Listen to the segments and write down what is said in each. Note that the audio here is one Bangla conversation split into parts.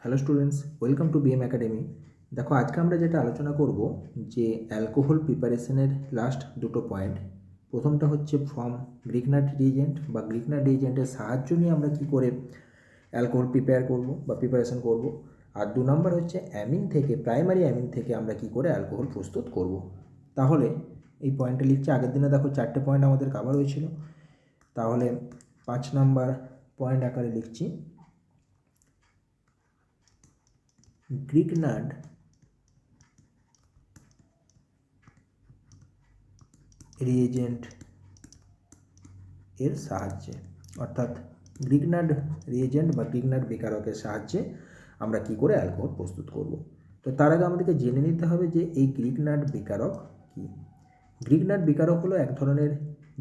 Hello students, welcome to BM academy. দেখো, আজকে আমরা যেটা আলোচনা করব যে অ্যালকোহল প্রিপারেশনের লাস্ট দুটো পয়েন্ট। প্রথমটা হচ্ছে ফ্রম গ্রিগনাট রিএজেন্ট বা গ্রিগনাট রিএজেন্টের সাহায্য নিয়ে আমরা কী করে অ্যালকোহল প্রিপেয়ার করব বা প্রিপারেশন করব। আর 2 নম্বর হচ্ছে অ্যামিন থেকে, প্রাইমারি অ্যামিন থেকে আমরা কী করে অ্যালকোহল প্রস্তুত করব। তাহলে এই পয়েন্টটা লিখছি। আগের দিনে দেখো 4টে পয়েন্ট আমাদের কভার হয়েছিল, তাহলে 5 নম্বর পয়েন্ট আকারে লিখছি। গ্রিগনাট রিএজেন্ট এর সাহায্যে, অর্থাৎ গ্রিগনাট রিএজেন্ট বা গ্রিগনাট বিকারকের সাহায্যে আমরা কি করে অ্যালকোহল প্রস্তুত করব। তো তার আগে আমাদেরকে জেনে নিতে হবে যে এই গ্রিগনাট বিকারক কি। গ্রিগনাট বিকারক হলো এক ধরনের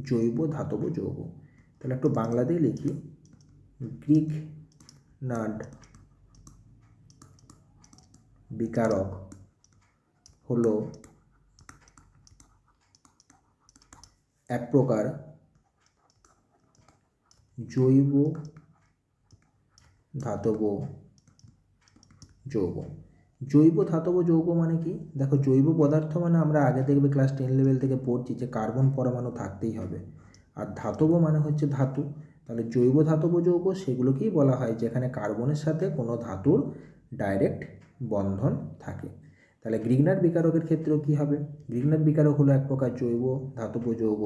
জৈব ধাতব যৌগ। তাহলে একটু বাংলাতেই লিখি, গ্রিগনাট বিকারক হলো এক প্রকার জৈব ধাতব যৌগ। জৈব ধাতব যৌগ মানে কি? দেখো, জৈব পদার্থ মানে আমরা আগে দেখবে ক্লাস 10 লেভেল থেকে পড়ছি যে কার্বন পরমাণু থাকতেই হবে, আর ধাতব মানে হচ্ছে ধাতু। তাহলে জৈব ধাতব যৌগ সেগুলোকেই বলা হয় যেখানে কার্বনের সাথে কোনো ধাতুর ডাইরেক্ট বন্ধন থাকে। তাহলে গ্রিগনাট বিকারকের ক্ষেত্রেও কী হবে? গ্রিগনাট বিকারক হলো এক প্রকার জৈব ধাতব যৌগ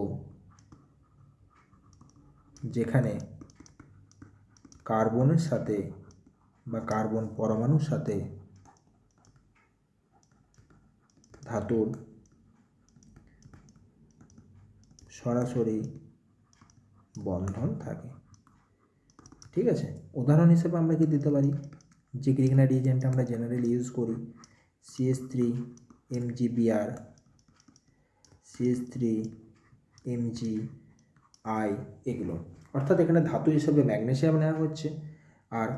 যেখানে কার্বনের সাথে বা কার্বন পরমাণুর সাথে ধাতুর সরাসরি বন্ধন থাকে। ঠিক আছে, উদাহরণ হিসেবে আমরা কি দিতে পারি? যে গ্রিগনাট রিএজেন্ট আমরা জেনারেলি ইউজ করি, CH3MgBr, CH3MgI, এগুলো। অর্থাৎ এখানে ধাতু হিসেবে ম্যাগনেসিয়াম নেওয়া হচ্ছে, আর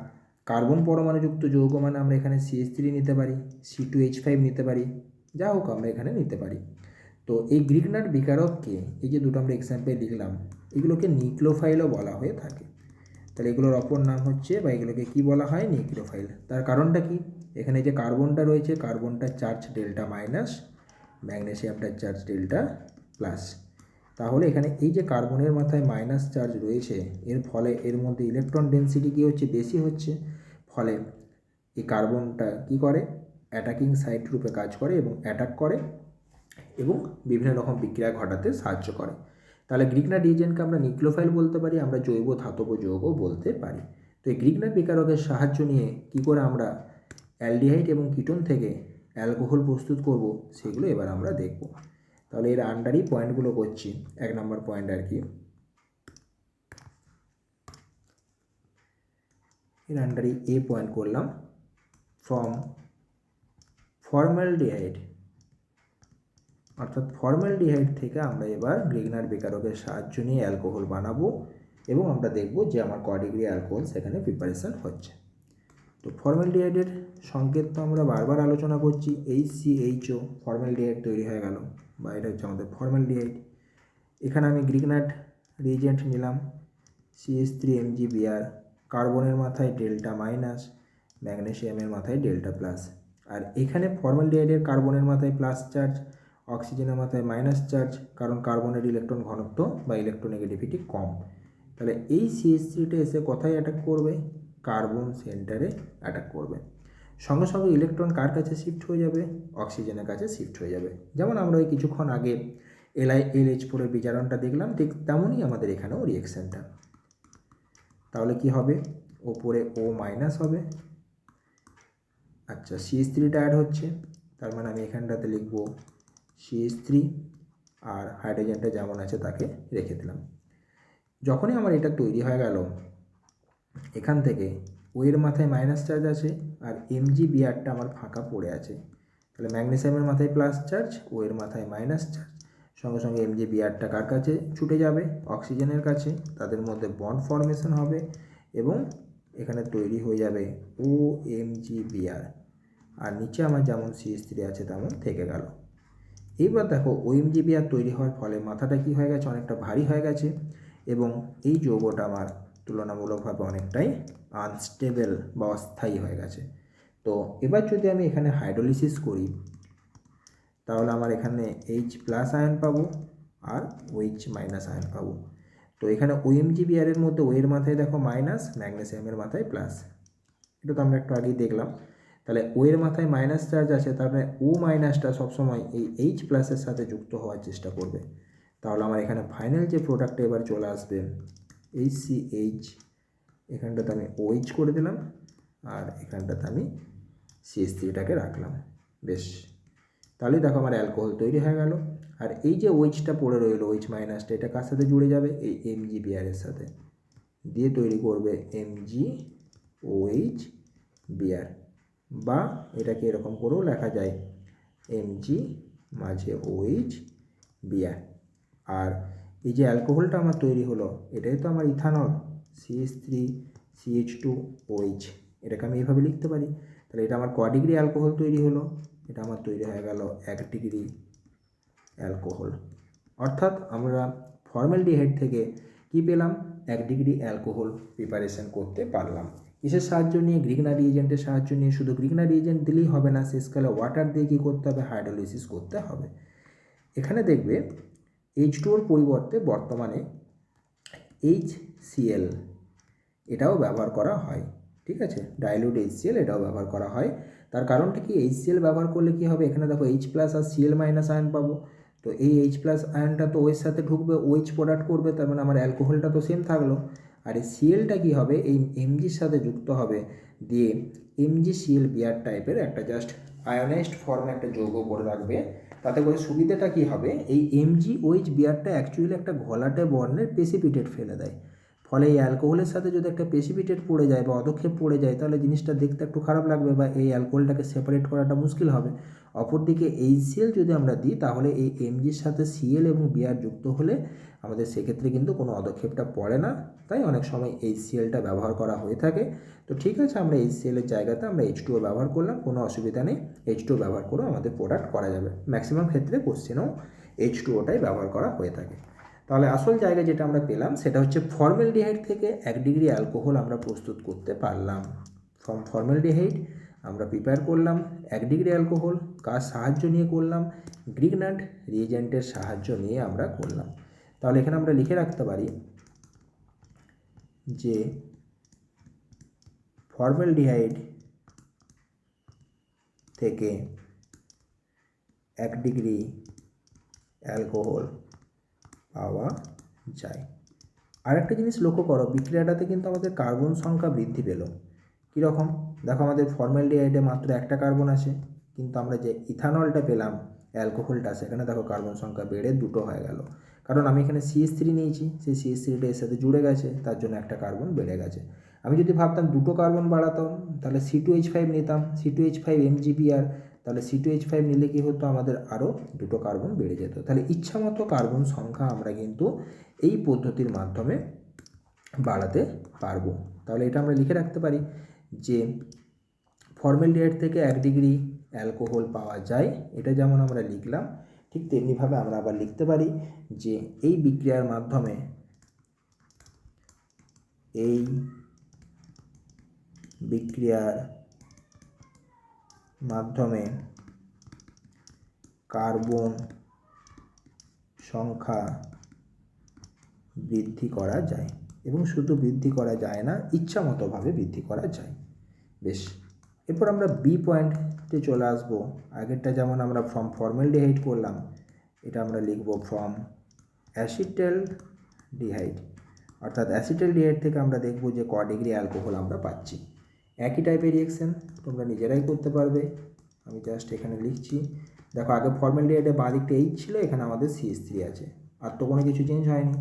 কার্বন পরমাণুযুক্ত যৌগ মানে আমরা এখানে CH3 নিতে পারি, C2H5 নিতে পারি, যা হোক আমরা এখানে নিতে পারি। তো এই গ্রিগনাট বিকারককে, এই যে দুটো আমরা এক্সাম্পল লিখলাম, এগুলোকে নিউক্লিওফাইলও বলা হয়ে থাকে। তাহলে এগুলোর অপর নাম হচ্ছে, বা এগুলোকে কি বলা হয়? নিউক্লিওফাইল। তার কারণটা কি? এখানে যে কার্বনটা রয়েছে, কার্বনটার চার্জ ডেল্টা মাইনাস, ম্যাগনেসিয়ামটার চার্জ ডেল্টা প্লাস। তাহলে এখানে এই যে কার্বনের মাথায় মাইনাস চার্জ রয়েছে, এর ফলে এর মধ্যে ইলেকট্রন ডেন্সিটি কী হচ্ছে? বেশি হচ্ছে। ফলে এই কার্বনটা কি করে? অ্যাটাকিং সাইট রূপে কাজ করে এবং অ্যাটাক করে এবং বিভিন্ন রকম বিক্রিয়া ঘটাতে সাহায্য করে। তাহলে গ্রিগনাট রিএজেন্টকে আমরা নিউক্লিওফাইল বলতে পারি, আমরা জৈব ধাতব যৌগও বলতে পারি। তো এই গ্রিগনাট বিকারকের সাহায্য নিয়ে কি করে আমরা অ্যালডিহাইড এবং কিটোন থেকে অ্যালকোহল প্রস্তুত করব, সেগুলো এবার আমরা দেখব। তাহলে এর আন্ডারই পয়েন্টগুলো করছি। 1 নম্বর পয়েন্ট আর কি, এর আন্ডারই এ পয়েন্ট করলাম, ফ্রম ফর্মালডিহাইড, অর্থাৎ ফর্মালডিহাইড থেকে আমরা এবার গ্রিগনাট বিকারকের সাহায্য নিয়ে অ্যালকোহল বানাবো এবং আমরা দেখব যে আমার ক ডিগ্রি অ্যালকোহল সেখানে প্রিপারেশন হচ্ছে। তো ফর্মালডিহাইডের সংকেত তো আমরা বারবার আলোচনা করছি, HCHO, ফর্মালডিহাইড তৈরি হয়ে গেল, বা এটা হচ্ছে আমাদের ফর্মালডিহাইড। এখানে আমি গ্রিগনাট রিএজেন্ট নিলাম, CH3MgBr, কার্বনের মাথায় ডেল্টা মাইনাস, ম্যাগনেসিয়ামের মাথায় ডেল্টা প্লাস। আর এখানে ফর্মালডিহাইডের কার্বনের মাথায় প্লাস চার্জ, অক্সিজেনের মাথায় মাইনাস চার্জ, কারণ কার্বনের ইলেকট্রন ঘনত্ব বা ইলেকট্রোনেগেটিভিটি কম। তাহলে এই CH3টা এসে কোথায় অ্যাটাক করবে? কার্বন সেন্টারে অ্যাটাক করবে। সঙ্গে সঙ্গে ইলেকট্রন কার কাছে শিফট হয়ে যাবে? অক্সিজেনের কাছে শিফট হয়ে যাবে। যেমন আমরা ওই কিছুক্ষণ আগে LiLH4 বিজারণটা দেখলাম, ঠিক তেমনই আমাদের এখানেও রিয়েকশানটা। তাহলে কি হবে? ওপরে O মাইনাস হবে। আচ্ছা, CH3টা অ্যাড হচ্ছে, তার মানে আমি এখানটাতে লিখব CH3, আর হাইড্রোজেনটা যেমন আছে তাকে রেখে দিলাম। যখনই আমার এটা তৈরি হয়ে গেল, এখান থেকে ও এর মাথায় মাইনাস চার্জ আছে আর MgBrটা আমার ফাঁকা পড়ে আছে। তাহলে ম্যাগনেসিয়ামের মাথায় প্লাস চার্জ, ও এর মাথায় মাইনাস চার্জ, সঙ্গে সঙ্গে MgBrটা কার কাছে ছুটে যাবে? অক্সিজেনের কাছে। তাদের মধ্যে বন্ড ফর্মেশন হবে এবং এখানে তৈরি হয়ে যাবে OMgBr, আর নিচে আমার যেমন CH3 আছে তেমন থেকে গেল। এইবার দেখো, OMgBr তৈরি হওয়ার ফলে মাথাটা কি হয়ে গেছে? অনেকটা ভারী হয়ে গেছে এবং এই যৌগটা আমার তুলনামূলকভাবে অনেকটাই আনস্টেবল বা অস্থায়ী হয়ে গেছে। তো এবার যদি আমি এখানে হাইড্রোলিসিস করি তাহলে আমার এখানে H প্লাস আয়ন পাবো আর OH মাইনাস আয়ন পাবো। তো এখানে OMgBr এর মধ্যে O এর মাথায় দেখো মাইনাস, ম্যাগনেসিয়ামের মাথায় প্লাস, এটা তো আমরা একটু আগেই দেখলাম। তাহলে O এর মাথায় মাইনাস চার্জ আছে, তার মানে O মাইনাসটা সবসময় এই H প্লাসের সাথে যুক্ত হওয়ার চেষ্টা করবে। তাহলে আমার এখানে ফাইনাল যে প্রোডাক্টটা এবার চলে আসবে HCH, এখানটাতে আমি OH করে দিলাম আর এখানটাতে আমি CH3টাকে রাখলাম। বেশ, তাহলে দেখো আমার অ্যালকোহল তৈরি হয়ে গেল। আর এই যে OH-টা পড়ে রইলো, OH মাইনাসটা, এটা কার সাথে জুড়ে যাবে? এই MgBr এর সাথে, দিয়ে তৈরি করবে MgOH-Br, বা এটাকে এরকম করেও লেখা যায় Mg মাঝে OH-Br। আর এই যে অ্যালকোহলটা আমার তৈরি হলো, এটাই তো আমার ইথানল, CH3CH2OH, এটাকে আমি এইভাবে লিখতে পারি। তাহলে এটা আমার ক ডিগ্রি অ্যালকোহল তৈরি হলো? এটা আমার তৈরি হয়ে গেল 1 ডিগ্রি অ্যালকোহল। অর্থাৎ আমরা ফর্মালডিহাইড থেকে কি পেলাম? 1 ডিগ্রি অ্যালকোহল প্রিপারেশন করতে পারলাম। কিসের সাহায্য নিয়ে? গ্রিগনার রিএজেন্টের সাহায্য নিয়ে। শুধু গ্রিগনার রিএজেন্ট দিলেই হবে না, শেষকালে ওয়াটার দিয়ে কী করতে হবে? হাইড্রোলিসিস করতে হবে। এখানে দেখবে H2ওর পরিবর্তে বর্তমানে HCl এটাও ব্যবহার করা হয়, ঠিক আছে? ডাইলিউট HCl এটাও ব্যবহার করা হয়। তার কারণটা কি? HCl ব্যবহার করলে কি হবে? এখানে দেখো H প্লাস আর Cl মাইনাস আয়ন পাবো। তো এই H প্লাস আয়নটা তো ওয়ের সাথে ঢুকবে, OH প্রোডাক্ট করবে, তার মানে আমার অ্যালকোহলটা তো সেম থাকলো। আর এই Clটা কী হবে? এই Mgর সাথে যুক্ত হবে, দিয়ে MgClBr টাইপের একটা জাস্ট আয়োনাইজড ফর্মে একটা যৌগ করে রাখবে। তাতে করে সুবিধাটা কী হবে? এই MgOH-Brটা অ্যাকচুয়ালি একটা ঘোলাটে বর্ণের প্রেসিপিটেট ফেলে দেয়। ফলে এই অ্যালকোহলের সাথে যদি একটা প্রেসিপিটেট পড়ে যায় বা অধক্ষেপ পড়ে যায়, তাহলে জিনিসটা দেখতে একটু খারাপ লাগবে বা এই অ্যালকোহলটাকে সেপারেট করাটা মুশকিল হবে। অপরদিকে HCl যদি আমরা দিই, তাহলে এই Mgর সাথে Cl এবং Br যুক্ত হলে আমাদের সেক্ষেত্রে কিন্তু কোনো অধক্ষেপটা পড়ে না, তাই অনেক সময় HClটা ব্যবহার করা হয়ে থাকে। তো ঠিক আছে, আমরা HCl-এর জায়গাতে আমরা H2O ব্যবহার করলাম, কোনো অসুবিধা নেই। H2O ব্যবহার করেও আমাদের প্রোডাক্ট করা যাবে। ম্যাক্সিমাম ক্ষেত্রে কোশ্চেনেও H2O-টাই ব্যবহার করা হয়ে থাকে। তাহলে আসল জায়গায় যেটা আমরা পেলাম সেটা হচ্ছে ফর্মালডিহাইড থেকে 1 ডিগ্রি অ্যালকোহল আমরা প্রস্তুত করতে পারলাম। ফ্রম ফর্মালডিহাইড আমরা প্রিপেয়ার করলাম 1 ডিগ্রি অ্যালকোহল। কার সাহায্য নিয়ে করলাম? গ্রিগনার্ড রিএজেন্টের সাহায্য নিয়ে আমরা করলাম। তাহলে এখানে আমরা লিখে রাখতে পারি যে ফর্মালডিহাইড থেকে 1 ডিগ্রি অ্যালকোহল পাওয়া যায়। আর একটা জিনিস লক্ষ্য করো, বিক্রিয়াটাতে কিন্তু আমাদের কার্বন সংখ্যা বৃদ্ধি পেল। কীরকম? দেখো, আমাদের ফর্মালডিহাইডে মাত্র একটা কার্বন আছে, কিন্তু আমরা যে ইথানলটা পেলাম, অ্যালকোহলটা, সেখানে দেখো কার্বন সংখ্যা বেড়ে 2 হয়ে গেল। কারণ আমি এখানে CH3 নিয়েছি, সেই CH3টা এর সাথে জুড়ে গেছে, তার জন্য একটা কার্বন বেড়ে গেছে। আমি যদি ভাবতাম 2 কার্বন বাড়াতাম, তাহলে C2H5 নিতাম, C2H5 MgBr, তাহলে C2H5 নিলে কী হতো? আমাদের আরও 2 কার্বন বেড়ে যেত। তাহলে ইচ্ছামতো কার্বন সংখ্যা আমরা কিন্তু এই পদ্ধতির মাধ্যমে বাড়াতে পারবো। তাহলে এটা আমরা লিখে রাখতে পারি যে ফর্মালডিহাইড থেকে 1 ডিগ্রি অ্যালকোহল পাওয়া যায়। এটা যেমন আমরা লিখলাম, ঠিক তেমনিভাবে আমরা আবার লিখতে পারি যে এই বিক্রিয়ার মাধ্যমে কার্বন সংখ্যা বৃদ্ধি করা যায়, এবং শুধু বৃদ্ধি করা যায় না, ইচ্ছামতোভাবে বৃদ্ধি করা যায়। বেশ, এরপর আমরা বি পয়েন্টে চলে আসবো। আগেরটা যেমন আমরা ফ্রম ফর্মালডিহাইড করলাম, এটা আমরা লিখব ফ্রম অ্যাসিটালডিহাইড। অর্থাৎ অ্যাসিটালডিহাইড থেকে আমরা দেখব যে ক ডিগ্রি অ্যালকোহল আমরা পাচ্ছি। একই টাইপের রিয়েকশন তোমরা নিজেরাই করতে পারবে, আমি জাস্ট এখানে লিখছি। দেখো, আগে ফর্মালডিহাইডে বাঁ দিকটা H ছিল, এখানে আমাদের CH3 আছে, আর তো কোনো কিছু চেঞ্জ হয়নি।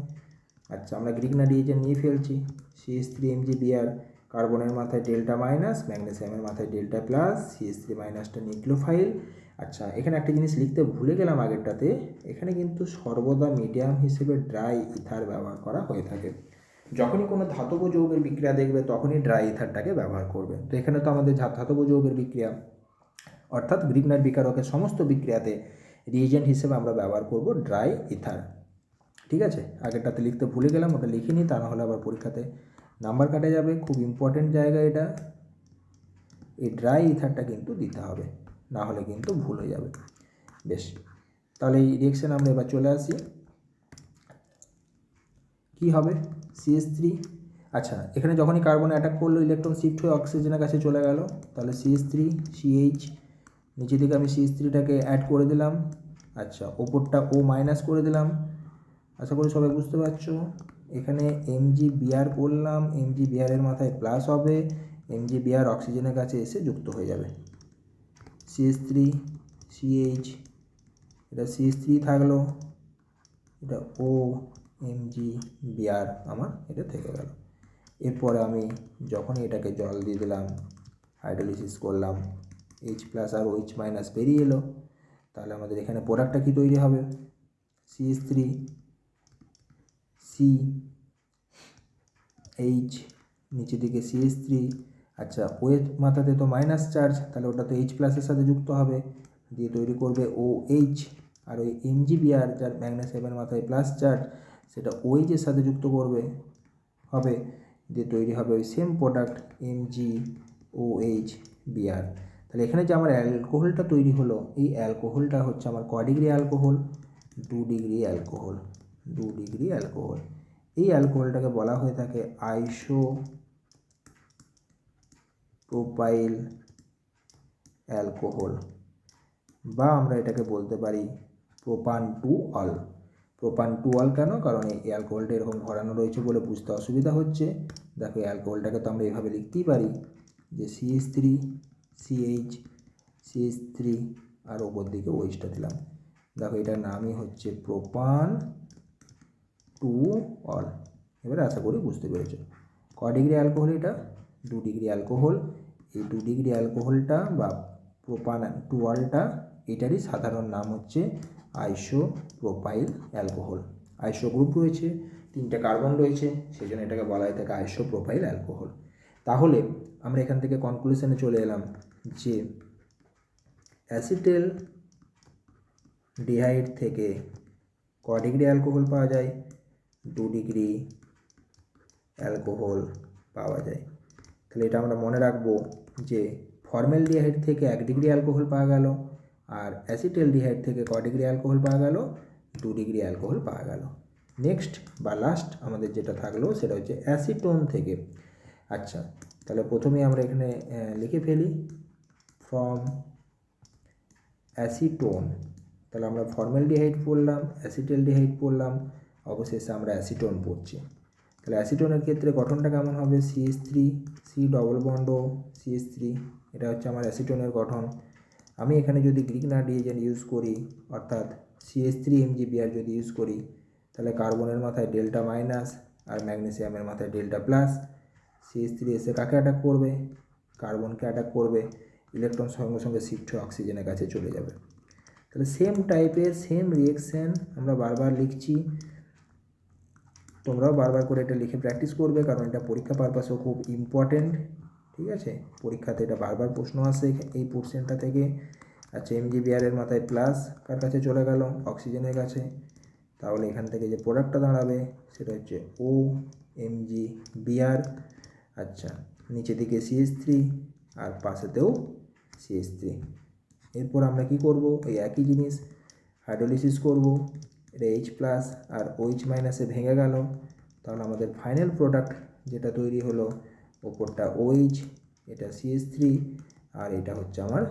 আচ্ছা, আমরা গ্রিগনার রিএজেন্ট নিয়ে ফেলছি। CH3 MgBr, কার্বনের মাথায় ডেল্টা মাইনাস, ম্যাগনেসিয়ামের মাথায় ডেল্টা প্লাস, CH3 মাইনাসটা নিউক্লিওফাইল। আচ্ছা, এখানে একটা জিনিস লিখতে ভুলে গেলাম আগেরটাতে, এখানে কিন্তু সর্বদা মিডিয়াম হিসেবে ড্রাই ইথার ব্যবহার করা হয়ে থাকে। যখনই কোনো ধাতব যৌগের বিক্রিয়া দেখবে, তখনই ড্রাই ইথারটাকে ব্যবহার করবে। তো এখানে তো আমাদের ধাতব যৌগের বিক্রিয়া, অর্থাৎ গ্রিগনার বিকারকের সমস্ত বিক্রিয়াতে রিএজেন্ট হিসেবে আমরা ব্যবহার করব ড্রাই ইথার। ঠিক আছে, আগেরটাতে লিখতে ভুলে গেলাম, ওটা লিখিনি, তা নাহলে আবার পরীক্ষাতে নাম্বার কাটা যাবে। খুব ইম্পর্টেন্ট জায়গা এটা। এই ড্রাই ইথারটা কিন্তু দিতে হবে, না হলে কিন্তু ভুল হয়ে যাবে। বেশ, তাহলে এই রিয়েকশানে আমরা এবার চলে আসি। কি হবে CH3, আচ্ছা এখানে যখনই কার্বন অ্যাটাক করলো ইলেকট্রন শিফট হয়ে অক্সিজেনের কাছে চলে গেল, তাহলে CH3 CH, নিচে দিকে আমি CH3টাকে অ্যাড করে দিলাম, আচ্ছা ওপরটা O মাইনাস করে দিলাম। আশা করি সবাই বুঝতে পারছো। এখানে MgBr করলাম, MgBr এর মাথায় প্লাস হবে, MgBr অক্সিজেনের কাছে এসে যুক্ত হয়ে যাবে। CH3 CH, এটা CH3 থাকলো, এটা O MgBr আমার এটা থেকে গেল। এরপরে আমি যখনই এটাকে জল দিয়ে দিলাম, হাইড্রোলিসিস করলাম, H প্লাস আর OH মাইনাস বেরিয়ে এলো, তাহলে আমাদের এখানে প্রোডাক্টটা কী তৈরি হবে, CH3 CH, নিচে দিকে CH3, আচ্ছা ওয়ের মাথাতে তো মাইনাস চার্জ, তাহলে ওটা তো H প্লাসের সাথে যুক্ত হবে, দিয়ে তৈরি করবে OH, আর ওই MgBr যার ম্যাগনেসিয়ামের মাথায় প্লাস চার্জ, সেটা OH এর সাথে যুক্ত করবে হবে, দিয়ে তৈরি হবে ওই সেম প্রোডাক্ট MgOH-Br। তাহলে এখানে যে আমার অ্যালকোহলটা তৈরি হলো, এই অ্যালকোহলটা হচ্ছে আমার ক degree alcohol, 2 degree alcohol, 2 degree alcohol. এই অ্যালকোহলটাকে বলা হয়ে থাকে আইসোপ্রোপাইল অ্যালকোহল, বা আমরা এটাকে বলতে পারি প্রোপান টু অল। প্রোপান টু অল কেন, কারণ এই অ্যালকোহলটা এরকম ধরানো রয়েছে বলে বুঝতে অসুবিধা হচ্ছে। দেখো অ্যালকোহলটাকে তো আমরা এভাবে লিখতেই পারি যে CH3 CH, CH3 আর ওপর দিকে ওইচটা দিলাম। দেখো এটার নামই হচ্ছে প্রোপান টু অল। এবারে আশা করি বুঝতে পেরেছো। ক ডিগ্রি অ্যালকোহল এটা, 2 ডিগ্রি অ্যালকোহল। এই 2 ডিগ্রি অ্যালকোহলটা বা প্রোপান টু অলটা, এটারই সাধারণ নাম হচ্ছে আইসোপ্রোপাইল অ্যালকোহল। আইসো গ্রুপ রয়েছে, 3টে কার্বন রয়েছে, সেই জন্য এটাকে বলা হয় থাকে আইসোপ্রোপাইল অ্যালকোহল। তাহলে আমরা এখান থেকে কনক্লুশনে চলে এলাম যে অ্যাসিটেল ডিহাইড থেকে ক ডিগ্রি অ্যালকোহল পাওয়া যায়, 2 ডিগ্রি অ্যালকোহল পাওয়া যায়। তাহলে এটা আমরা মনে রাখবো যে ফর্মালডিহাইড থেকে 1 ডিগ্রি অ্যালকোহল পাওয়া গেল, আর অ্যাসিটালডিহাইড থেকে ক ডিগ্রি অ্যালকোহল পাওয়া গেল, 2 ডিগ্রি অ্যালকোহল পাওয়া গেল। নেক্সট বা লাস্ট আমাদের যেটা থাকলো সেটা হচ্ছে অ্যাসিটোন থেকে। আচ্ছা তাহলে প্রথমে আমরা এখানে লিখে ফেলি ফ্রম অ্যাসিটোন। তাহলে আমরা ফর্মালডিহাইড পড়লাম, অ্যাসিটালডিহাইড পড়লাম, অবশেষে আমরা অ্যাসিটোন পড়ছি। তাহলে অ্যাসিটোনের ক্ষেত্রে গঠনটা কেমন হবে, CH3 C ডবল বন্ড ও CH3, এটা হচ্ছে আমার অ্যাসিটোনের গঠন। আমি এখানে যদি গ্রিগনার রিএজেন্ট ইউজ করি, অর্থাৎ CH3 MgBr যদি ইউজ করি, তাহলে কার্বনের মাথায় ডেল্টা মাইনাস আর ম্যাগনেসিয়ামের মাথায় ডেল্টা প্লাস। CH3 এসে কাকে অ্যাটাক করবে, কার্বনকে অ্যাটাক করবে, ইলেকট্রন সঙ্গে সঙ্গে শিফট হয়ে অক্সিজেনের কাছে চলে যাবে। তাহলে সেম টাইপের সেম রিয়েকশান আমরা বারবার লিখছি, তোমরাও বারবার করে এটা লিখে প্র্যাকটিস করবে, কারণ এটা পরীক্ষা পারপাসেও খুব ইম্পর্টেন্ট। ঠিক আছে, পরীক্ষাতে এটা বারবার প্রশ্ন আসে এই পোর্শনটা থেকে। আচ্ছা MgBr এর মাথায় প্লাস কার কাছে চলে গেল, অক্সিজেনের কাছে, তাহলে এখান থেকে যে প্রোডাক্টটা দাঁড়াবে সেটা হচ্ছে OMgBr। আচ্ছা নিচে দিকে CH3 আর পাশেতেও CH3। এরপর আমরা কি করব, এই একই জিনিস হাইড্রোলিসিস করব, এটা H প্লাস আর OH মাইনাসে ভেঙে গেল, তাহলে আমাদের ফাইনাল প্রোডাক্ট যেটা তৈরি হলো, ওপরটা OH, এটা CH3 আর এটা হচ্ছে আমার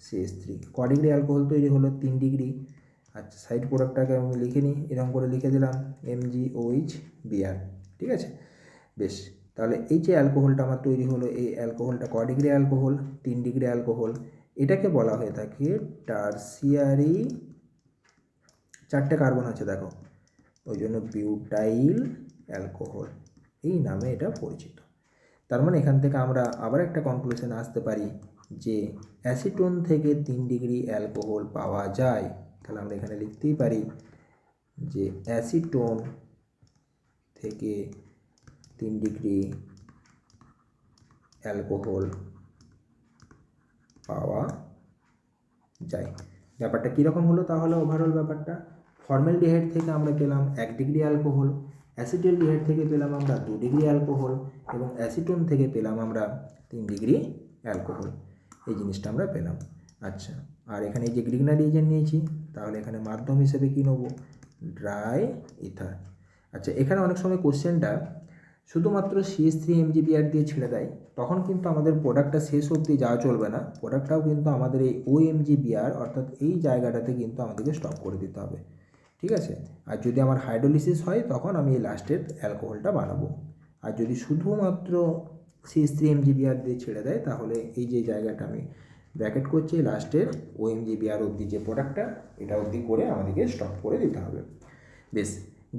CH3। ক ডিগ্রি অ্যালকোহল তৈরি হলো, 3 ডিগ্রি। আচ্ছা সাইড প্রোডাক্টটাকে আমি লিখে নিই, এরকম করে লিখে দিলাম MgOH-Br। ঠিক আছে, বেশ, তাহলে এই যে অ্যালকোহলটা আমার তৈরি হলো, এই অ্যালকোহলটা ক ডিগ্রি অ্যালকোহল, 3 ডিগ্রি অ্যালকোহল। এটাকে বলা হয়ে থাকে টারসিয়ারি, 4টে কার্বন আছে দেখো, ওই জন্য বিউটাইল অ্যালকোহল এই নামে এটা পরিচিত। তার মানে এখান থেকে আমরা আবার একটা কনক্লুশনে আসতে পারি যে অ্যাসিটোন থেকে 3 ডিগ্রি অ্যালকোহল পাওয়া যায়। তাহলে আমরা এখানে লিখতেই পারি যে অ্যাসিটোন থেকে 3 ডিগ্রি অ্যালকোহল পাওয়া যায়। ব্যাপারটা কীরকম হলো তাহলে ওভারঅল ব্যাপারটা, ফর্মালডিহাইড থেকে আমরা পেলাম 1 ডিগ্রি অ্যালকোহল, অ্যাসিটালডিহাইড থেকে পেলাম আমরা 2 ডিগ্রি অ্যালকোহল, এবং অ্যাসিটোন থেকে পেলাম আমরা 3 ডিগ্রি অ্যালকোহল। এই জিনিসটা আমরা পেলাম। আচ্ছা, আর এখানে এই যে গ্রিগনার রিয়েজেন্ট নিয়েছি, তাহলে এখানে মাধ্যম হিসেবে কী নেব? Dry ether. আচ্ছা, এখানে অনেক সময় কোশ্চেনটা শুধুমাত্র CH3 MgBr দিয়ে ছেড়ে দেয়, তখন কিন্তু আমাদের প্রোডাক্টটা শেষ অবধি যাওয়া চলবে না, প্রোডাক্টটাও কিন্তু আমাদের এই OMgBr অর্থাৎ এই জায়গাটাতে কিন্তু আমাদেরকে স্টপ করে দিতে হবে, ঠিক আছে? আর যদি আমার হাইড্রোলিসিস হয় তখন আমি এই লাস্টের অ্যালকোহলটা বানাবো। আর যদি শুধুমাত্র CH3 MgBr দিয়ে ছেড়ে দেয়, তাহলে এই যে জায়গাটা আমি ব্র্যাকেট করছি, লাস্টের OMgBr অবধি যে প্রোডাক্টটা, এটা অবধি করে আমাদেরকে স্টপ করে দিতে হবে। বেশ,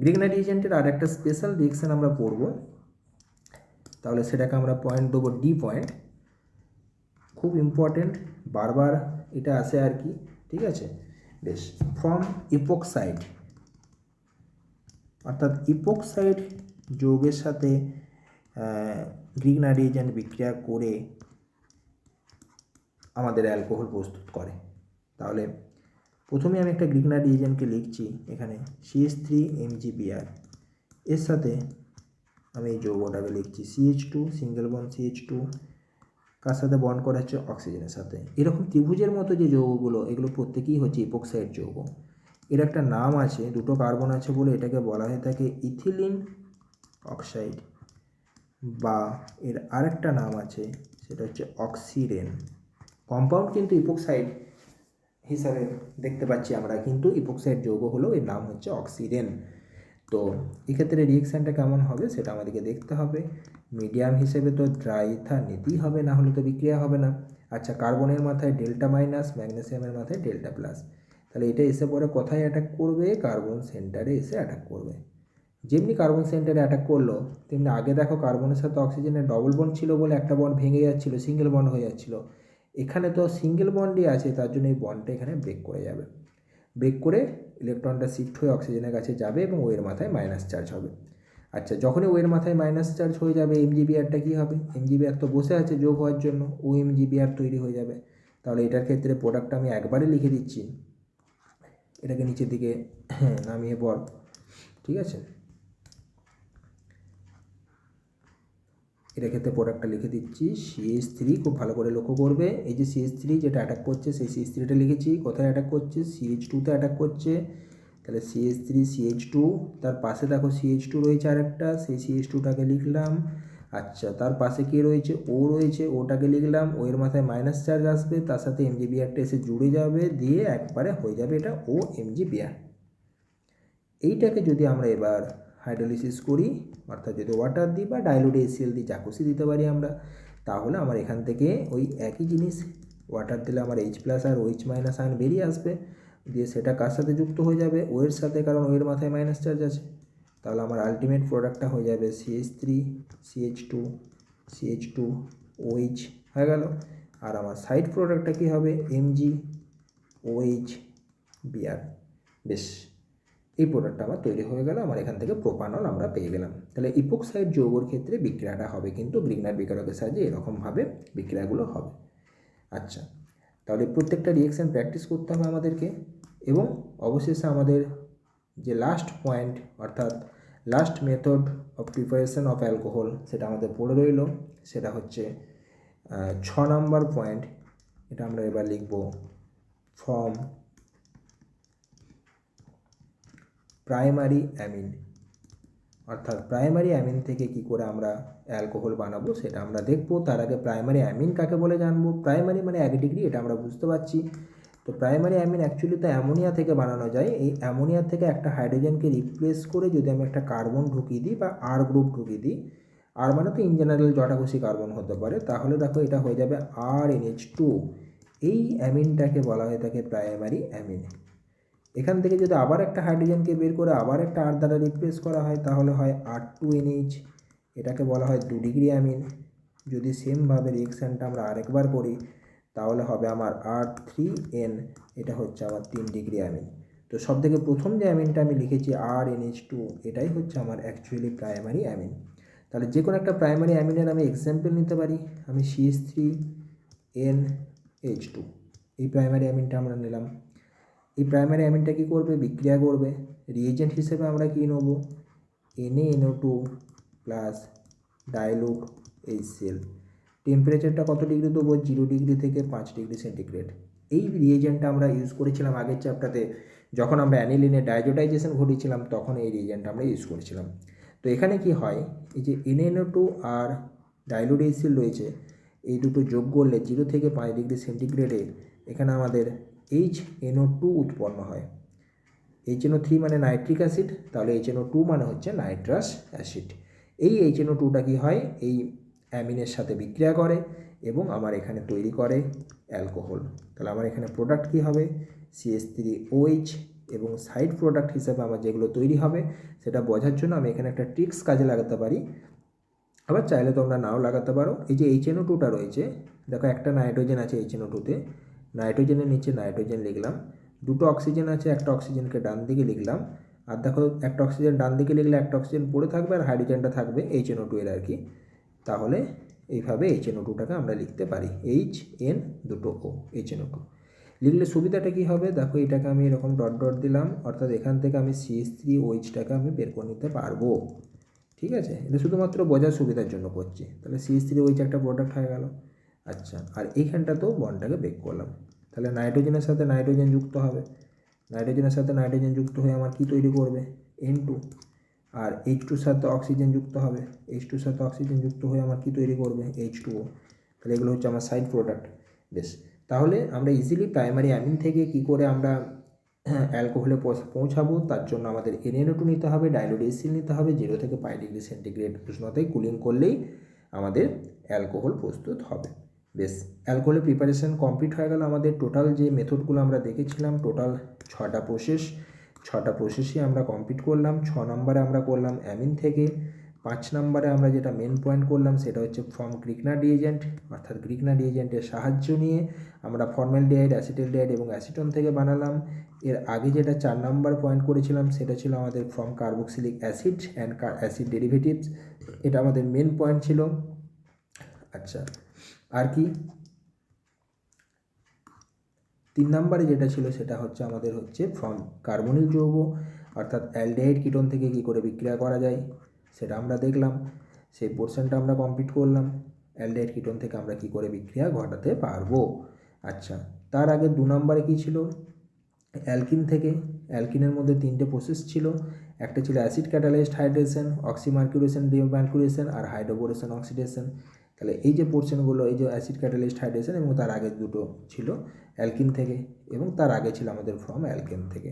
গ্রিগনার রিয়েজেন্টের আর একটা স্পেশাল রিয়েকশন আমরা পড়ব, তাহলে সেটাকে আমরা পয়েন্ট দেবো ডি পয়েন্ট। খুব ইম্পর্টেন্ট, বারবার এটা আসে আর কি, ঠিক আছে? বেশ, ফ্রম ইপোক্সাইড, অর্থাৎ ইপোক্সাইড যৌগের সাথে গ্রিগনার রিয়েজেন্ট বিক্রিয়া করে আমাদের অ্যালকোহল প্রস্তুত করে। তাহলে প্রথমে আমি একটা গ্রিগনার রিয়েজেন্টকে লিখছি এখানে CH3MgBr, এর সাথে আমি এই যৌগটাকে লিখছি CH2 সিঙ্গেল বন্ড CH2, কার সাথে বন্ড করা হচ্ছে? অক্সিজেনের সাথে। এরকম ত্রিভুজের মতো যে যৌগগুলো, এগুলো প্রত্যেকেই হচ্ছে ইপোক্সাইড যৌগ। এর একটা নাম আছে, দুটো কার্বন আছে বলে এটাকে বলা হয়ে থাকে ইথিলিন অক্সাইড, বা এর আরেকটা নাম আছে, সেটা হচ্ছে অক্সিরেন। কম্পাউন্ড কিন্তু ইপোক্সাইড হিসাবে দেখতে পাচ্ছি আমরা, কিন্তু ইপোক্সাইড যৌগ হলো, এর নাম হচ্ছে অক্সিরেন। তো এক্ষেত্রে রিয়েকশানটা কেমন হবে সেটা আমাদেরকে দেখতে হবে। মিডিয়াম হিসেবে তো ড্রাই ইথার নিতেই হবে, না হলে তো বিক্রিয়া হবে না। আচ্ছা, কার্বনের মাথায় ডেল্টা মাইনাস, ম্যাগনেসিয়ামের মাথায় ডেল্টা প্লাস, তাহলে এটা এসে পরে কোথায় অ্যাটাক করবে? কার্বন সেন্টারে এসে অ্যাটাক করবে। যেমনি কার্বন সেন্টারে অ্যাটাক করলো, তেমনি আগে দেখো কার্বনের সাথে অক্সিজেনের ডবল বন্ড ছিল বলে একটা বন্ড ভেঙে যাচ্ছিলো, সিঙ্গেল বন্ড হয়ে যাচ্ছিলো। এখানে তো সিঙ্গেল বন্ডই আছে, তার জন্য এই বন্ডটা এখানে ব্রেক করে যাবে। ব্রেক করে ইলেকট্রনটা শিফট হয়ে অক্সিজেনের কাছে যাবে এবং ওয়ের মাথায় মাইনাস চার্জ হবে। আচ্ছা, যখনই ওয়ের মাথায় মাইনাস চার্জ হয়ে যাবে, MgBrটা কী হবে? MgBr তো বসে আছে যোগ হওয়ার জন্য, OMgBr তৈরি হয়ে যাবে। তাহলে এটার ক্ষেত্রে প্রোডাক্টটা আমি একবারে লিখে দিচ্ছি, এটাকে নিচের দিকে নামিয়ে পর, ঠিক আছে? এটার ক্ষেত্রে প্রোডাক্টটা লিখে দিচ্ছি CH3, খুব ভালো করে লক্ষ্য করবে। এই যে CH3 যেটা অ্যাটাক করছে, সেই CH3টা লিখেছি, কোথায় অ্যাটাক করছে? CH2তে অ্যাটাক করছে। তাহলে CH3 CH2, তার পাশে দেখো CH2 রয়েছে আরেকটা, সেই CH2টাকে লিখলাম। আচ্ছা, তার পাশে কে রয়েছে? ও রয়েছে, ওটাকে লিখলাম। ও এর মাথায় মাইনাস চার্জ আসবে, তার সাথে MgBrটা এসে জুড়ে যাবে, দিয়ে একবারে হয়ে যাবে এটা OMgBr। এইটাকে যদি আমরা এবার হাইড্রোলিসিস করি, অর্থাৎ যদি ওয়াটার দিই বা ডাইলুট HCl দিই, যা খুশি দিতে পারি আমরা, তাহলে আমার এখান থেকে ওই একই জিনিস, ওয়াটার দিলে আমার H+ আর OH- আয়ন বেরিয়ে আসবে, দিয়ে সেটা কার সাথে যুক্ত হয়ে যাবে? ও এর সাথে, কারণ ও এর মাথায় মাইনাস চার্জ আছে। তাহলে আমার আলটিমেট প্রোডাক্টটা হয়ে যাবে CH3 CH2 CH2 OH হয়ে গেল। আর আমার সাইড প্রোডাক্টটা কী হবে? MgOH-Br। বেশ, এই প্রোডাক্টটা আমার তৈরি হয়ে গেল, আমার এখান থেকে প্রোপানল আমরা পেয়ে গেলাম। তাহলে ইপোক্সাইড যৌগের ক্ষেত্রে বিক্রিয়াটা হবে কিন্তু গ্রিগনার বিকারকের সাহায্যে, এরকমভাবে বিক্রিয়াগুলো হবে। আচ্ছা, তাহলে প্রত্যেকটা রিয়েকশান প্র্যাকটিস করতে হবে আমাদেরকে, এবং অবশেষে আমাদের যে লাস্ট পয়েন্ট, অর্থাৎ last method of preparation of alcohol, সেটা আমাদের পড়ে রইল। সেটা হচ্ছে 6 নম্বর পয়েন্ট। এটা আমরা এবার লিখব ফ্রম প্রাইমারি অ্যামিন, অর্থাৎ প্রাইমারি অ্যামিন থেকে কি করে আমরা অ্যালকোহল বানাবো সেটা আমরা দেখব। তার আগে প্রাইমারি অ্যামিন কাকে বলে জানবো। প্রাইমারি মানে 1 ডিগ্রি, এটা আমরা বুঝতে পারছি। তো প্রাইমারি অ্যামিন অ্যাকচুয়ালি তো অ্যামোনিয়া থেকে বানানো যায়। এই অ্যামোনিয়া থেকে একটা হাইড্রোজেনকে রিপ্লেস করে যদি আমি একটা কার্বন ঢুকিয়ে দিই বা R গ্রুপ ঢুকিয়ে দিই, আর মানে তো ইন জেনারেল যটা খুশি কার্বন হতে পারে, তাহলে দেখো এটা হয়ে যাবে RNH2। এই অ্যামিনটাকে বলা হয়ে থাকে প্রাইমারি অ্যামিন। এখান থেকে যদি আবার একটা হাইড্রোজেনকে বের করে আবার একটা R দ্বারা রিপ্লেস করা হয়, তাহলে হয় R2NH, এটাকে বলা হয় 2 ডিগ্রি অ্যামিন। যদি সেমভাবে রিয়েকশানটা আমরা আরেকবার করি, তাহলে হবে আমার R3N, এটা হচ্ছে আমার 3 ডিগ্রি অ্যামিন। তো সব থেকে প্রথম যে অ্যামিনটা আমি লিখেছি RNH2, এটাই হচ্ছে আমার অ্যাকচুয়ালি প্রাইমারি অ্যামিন। তাহলে যে কোনো একটা প্রাইমারি অ্যামিনের আমি এক্সাম্পল নিতে পারি। আমি CH3NH2, এই প্রাইমারি অ্যামিনটা আমরা নিলাম। এই প্রাইমারি অ্যামিনটা কী করবে? বিক্রিয়া করবে। রিয়েজেন্ট হিসেবে আমরা কী নেব? NaNO2 plus dilute HCl। টেম্পারেচারটা কত ডিগ্রি দেবো, 0 ডিগ্রি থেকে 5 ডিগ্রি সেন্টিগ্রেড। এই রিয়েজেন্টটা আমরা ইউজ করেছিলাম আগের চ্যাপ্টারে, যখন আমরা অ্যানিলিনের ডাইজোটাইজেশন ঘটিয়েছিলাম তখন এই রিয়েজেন্টটা আমরা ইউজ করেছিলাম। তো এখানে কি হয়, এই যে NaNO2 আর ডাইলুডিয়াসিল রয়েছে, এই দুটো যোগ করলে 0 থেকে 5 ডিগ্রি সেন্টিগ্রেডে এখানে আমাদের HNO2 উৎপন্ন হয়। HNO3 মানে নাইট্রিক অ্যাসিড, তাহলে HNO2 মানে হচ্ছে নাইট্রাস অ্যাসিড। এই HNO2টা কী হয়, এই অ্যামিনের সাথে বিক্রিয়া করে এবং আমার এখানে তৈরি করে অ্যালকোহল। তাহলে আমার এখানে প্রোডাক্ট কী হবে, CH3OH, এবং সাইড প্রোডাক্ট হিসাবে আমার যেগুলো তৈরি হবে সেটা বোঝার জন্য আমি এখানে একটা ট্রিক্স কাজে লাগাতে পারি, আবার চাইলে তোমরা নাও লাগাতে পারো। এই যে HNO2টা রয়েছে, দেখো একটা নাইট্রোজেন আছে HNO2তে, নাইট্রোজেনের নিচে নাইট্রোজেন লিখলাম, দুটো অক্সিজেন আছে, একটা অক্সিজেনকে ডান দিকে লিখলাম, আর দেখো একটা অক্সিজেন ডান দিকে লিখলে একটা অক্সিজেন পড়ে থাকবে আর হাইড্রোজেনটা থাকবে HNO2 এর আর কি। তাহলে এইভাবে HNO2টাকে আমরা লিখতে পারি, HN2O, HNO2 লিখলে সুবিধাটা কী হবে, দেখো এটাকে আমি এরকম ডট ডট দিলাম, অর্থাৎ এখান থেকে আমি CH3OHটাকে আমি বের করে নিতে পারবো। ঠিক আছে, এটা শুধুমাত্র বোঝার সুবিধার জন্য করছি। তাহলে CH3OH একটা প্রোডাক্ট হয়ে গেল। আচ্ছা, আর এইখানটাতেও বন্ডটাকে ব্রেক করলাম, তাহলে নাইট্রোজেনের সাথে নাইট্রোজেন যুক্ত হবে, নাইট্রোজেনের সাথে নাইট্রোজেন যুক্ত হয়ে আমার কী তৈরি করবে, N2, আর H2 সাথে অক্সিজেন যুক্ত হবে, H2 সাথে অক্সিজেন যুক্ত হয়ে আমার কী তৈরি করবে, H2O। তাহলে এগুলো হচ্ছে আমার সাইড প্রোডাক্ট। বেশ, তাহলে আমরা ইজিলি প্রাইমারি অ্যামিন থেকে কী করে আমরা অ্যালকোহলে পৌঁছাবো, তার জন্য আমাদের NaNO2 নিতে হবে, ডাইলুডিয়াসিল নিতে হবে, 0 থেকে 5 ডিগ্রি সেন্টিগ্রেড উষ্ণতায় কুলিং করলেই আমাদের অ্যালকোহল প্রস্তুত হবে। বেশ, অ্যালকোহলের প্রিপারেশন কমপ্লিট হয়ে গেল। আমাদের টোটাল যে মেথডগুলো আমরা দেখেছিলাম, টোটাল 6টা প্রসেসই আমরা কমপ্লিট করলাম। 6 নম্বরে আমরা করলাম অ্যামিন থেকে, 5 নম্বরে আমরা যেটা মেন পয়েন্ট করলাম সেটা হচ্ছে ফ্রম গ্রিগনার রিয়েজেন্ট, অর্থাৎ গ্রিগনার রিয়েজেন্টের সাহায্য নিয়ে আমরা ফর্মালডিহাইড, অ্যাসিটালডিহাইড এবং অ্যাসিটন থেকে বানালাম। এর আগে যেটা 4 নম্বর পয়েন্ট করেছিলাম সেটা ছিল আমাদের from carboxylic acid and acid derivatives, এটা আমাদের মেন পয়েন্ট ছিল। আচ্ছা, আর কি 3 নম্বরে যেটা ছিল সেটা হচ্ছে আমাদের হচ্ছে ফ্রম কার্বনিল যৌগ, অর্থাৎ অ্যালডিহাইড কিটোন থেকে কী করে বিক্রিয়া করা যায় সেটা আমরা দেখলাম, সেই পোর্শনটা আমরা কমপ্লিট করলাম। অ্যালডিহাইড কিটোন থেকে আমরা কী করে বিক্রিয়া ঘটাতে পারবো। আচ্ছা, তার আগে 2 নম্বরে কী ছিল, অ্যালকিন থেকে, অ্যালকিনের মধ্যে 3টে প্রসেস ছিল, একটা ছিল অ্যাসিড ক্যাটালাইজড হাইড্রেশন, অক্সিমার্কিউরেশন ডিমার্কিউরেশন, আর হাইড্রোবোরেশন অক্সিডেশন। তাহলে এই যে পোর্শনগুলো, এই যে অ্যাসিড ক্যাটালাইজড হাইড্রেশন এবং তার আগের দুটো ছিল অ্যালকিন থেকে, এবং তার আগে ছিল আমাদের ফ্রম অ্যালকেন থেকে।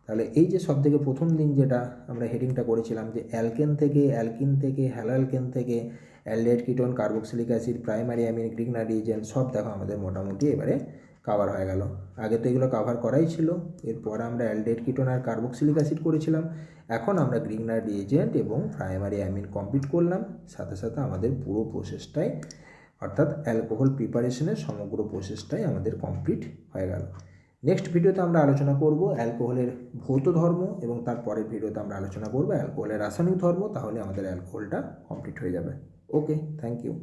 তাহলে এই যে সবথেকে প্রথম দিন যেটা আমরা হেডিংটা করেছিলাম যে অ্যালকিন থেকে হ্যালো অ্যালকেন থেকে aldehyde ketone, carboxylic acid, primary amine, Grignard reagent, সব দেখো আমাদের মোটামুটি এবারে কভার হয়ে গেল। আগে তো এগুলো কভার করাই ছিল, এরপর আমরা অ্যালডিহাইড কিটোন আর কার্বক্সিলিক অ্যাসিড করেছিলাম, এখন আমরা গ্রিগনার রিয়েজেন্ট এবং প্রাইমারি অ্যামিন কমপ্লিট করলাম। সাথে সাথে আমাদের পুরো প্রসেসটাই, অর্থাৎ অ্যালকোহল প্রিপারেশনের সমগ্র প্রসেসটাই আমাদের কমপ্লিট হয়ে গেল। নেক্সট ভিডিওতে আমরা আলোচনা করব অ্যালকোহলের ভৌত ধর্ম, এবং তার পরের ভিডিওতে আমরা আলোচনা করব অ্যালকোহলের রাসায়নিক ধর্ম। তাহলে আমাদের অ্যালকোহলটা কমপ্লিট হয়ে যাবে। ওকে, থ্যাংক ইউ।